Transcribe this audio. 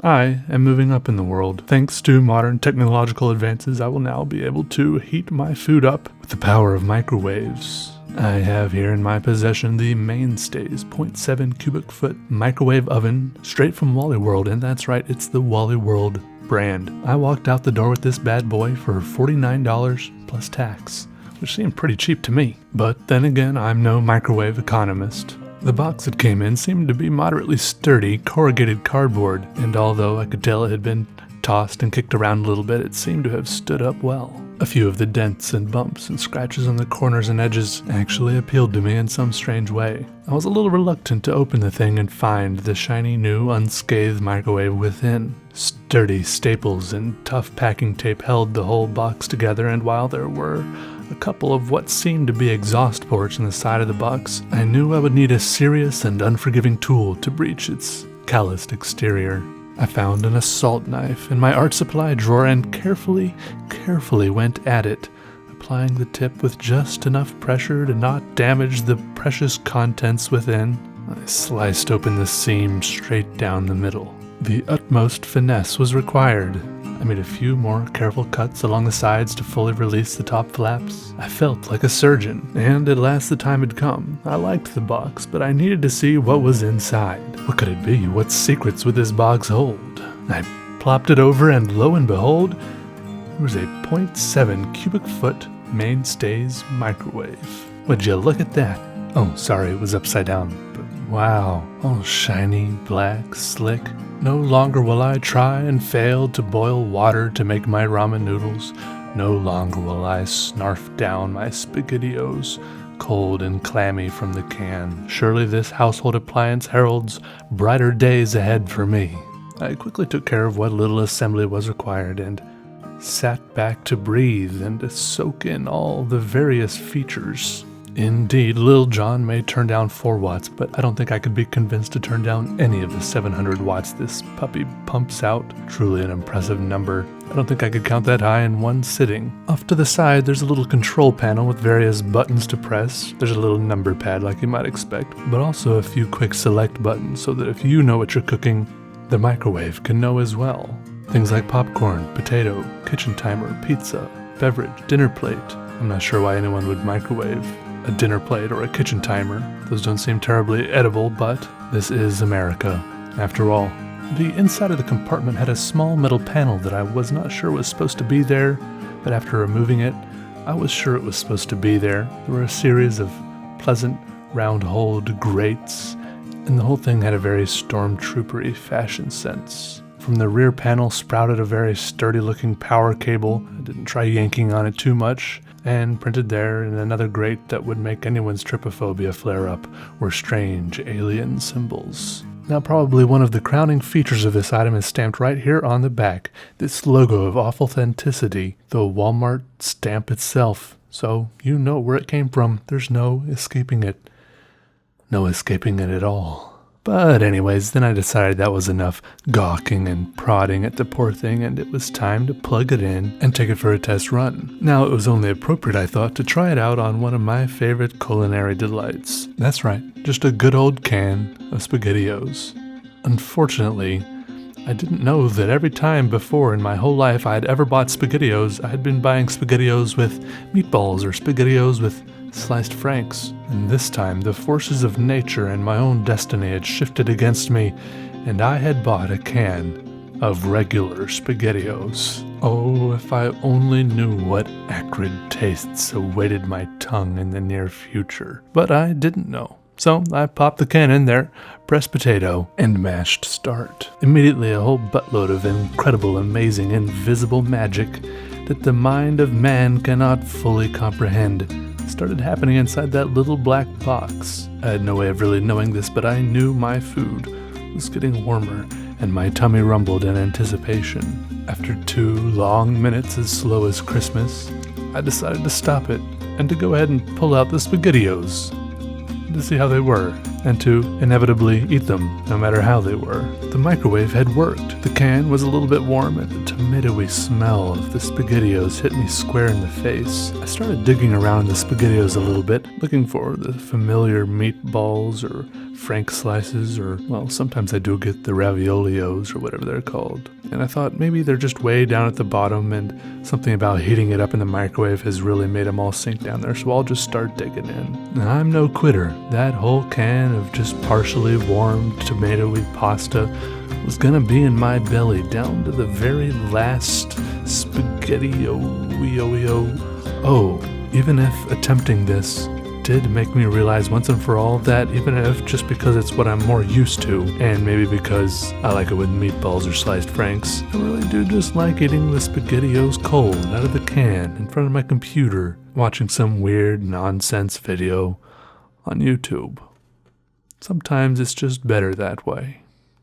I am moving up in the world. Thanks to modern technological advances, I will now be able to heat my food up with the power of microwaves. I have here in my possession the Mainstays 0.7 cubic foot microwave oven straight from Wally World, and that's right, it's the Wally World brand. I walked out the door with this bad boy for $49 plus tax, which seemed pretty cheap to me. But then again, I'm no microwave economist. The box it came in seemed to be moderately sturdy, corrugated cardboard, and although I could tell it had been tossed and kicked around a little bit, it seemed to have stood up well. A few of the dents and bumps and scratches on the corners and edges actually appealed to me in some strange way. I was a little reluctant to open the thing and find the shiny new unscathed microwave within. Sturdy staples and tough packing tape held the whole box together, and while there were a couple of what seemed to be exhaust ports on the side of the box, I knew I would need a serious and unforgiving tool to breach its calloused exterior. I found an assault knife in my art supply drawer and carefully went at it, applying the tip with just enough pressure to not damage the precious contents within. I sliced open the seam straight down the middle. The utmost finesse was required. I made a few more careful cuts along the sides to fully release the top flaps. I felt like a surgeon, and at last the time had come. I liked the box, but I needed to see what was inside. What could it be? What secrets would this box hold? I plopped it over, and lo and behold, there was a 0.7 cubic foot Mainstays microwave. Would you look at that? Oh, sorry, it was upside down, but wow, all shiny, black, slick. No longer will I try and fail to boil water to make my ramen noodles. No longer will I snarf down my SpaghettiOs, cold and clammy from the can. Surely this household appliance heralds brighter days ahead for me. I quickly took care of what little assembly was required and sat back to breathe and to soak in all the various features. Indeed, Lil Jon may turn down 4 watts, but I don't think I could be convinced to turn down any of the 700 watts this puppy pumps out. Truly an impressive number. I don't think I could count that high in one sitting. Off to the side, there's a little control panel with various buttons to press. There's a little number pad like you might expect, but also a few quick select buttons so that if you know what you're cooking, the microwave can know as well. Things like popcorn, potato, kitchen timer, pizza, beverage, dinner plate. I'm not sure why anyone would microwave a dinner plate or a kitchen timer. Those don't seem terribly edible, but this is America, after all. The inside of the compartment had a small metal panel that I was not sure was supposed to be there, but after removing it, I was sure it was supposed to be there. There were a series of pleasant, round-holed grates, and the whole thing had a very stormtroopery fashion sense. From the rear panel sprouted a very sturdy-looking power cable. I didn't try yanking on it too much, and printed there in another grate that would make anyone's trypophobia flare up were strange alien symbols. Now probably one of the crowning features of this item is stamped right here on the back, this logo of authenticity, the Walmart stamp itself. So you know where it came from. There's no escaping it. No escaping it at all. But anyways, then I decided that was enough gawking and prodding at the poor thing, and it was time to plug it in and take it for a test run. Now, it was only appropriate, I thought, to try it out on one of my favorite culinary delights. That's right, just a good old can of SpaghettiOs. Unfortunately, I didn't know that every time before in my whole life I had ever bought SpaghettiOs, I had been buying SpaghettiOs with meatballs or SpaghettiOs with sliced franks, and this time the forces of nature and my own destiny had shifted against me, and I had bought a can of regular SpaghettiOs. Oh, if I only knew what acrid tastes awaited my tongue in the near future. But I didn't know. So I popped the can in there, pressed potato, and mashed start. Immediately a whole buttload of incredible, amazing, invisible magic that the mind of man cannot fully comprehend started happening inside that little black box. I had no way of really knowing this, but I knew my food was getting warmer, and my tummy rumbled in anticipation. After 2 long minutes as slow as Christmas, I decided to stop it and to go ahead and pull out the SpaghettiOs to see how they were, and to inevitably eat them, no matter how they were. The microwave had worked. The can was a little bit warm, and the tomatoey smell of the SpaghettiOs hit me square in the face. I started digging around the SpaghettiOs a little bit, looking for the familiar meatballs or Frank slices, or, well, sometimes I do get the raviolios or whatever they're called. And I thought maybe they're just way down at the bottom and something about heating it up in the microwave has really made them all sink down there, so I'll just start digging in. And I'm no quitter. That whole can of just partially warmed tomatoey pasta was gonna be in my belly down to the very last spaghetti-o. Oh, even if attempting this did make me realize once and for all that even if just because it's what I'm more used to, and maybe because I like it with meatballs or sliced franks, I really do just like eating the SpaghettiOs cold out of the can in front of my computer, watching some weird nonsense video on YouTube. Sometimes it's just better that way.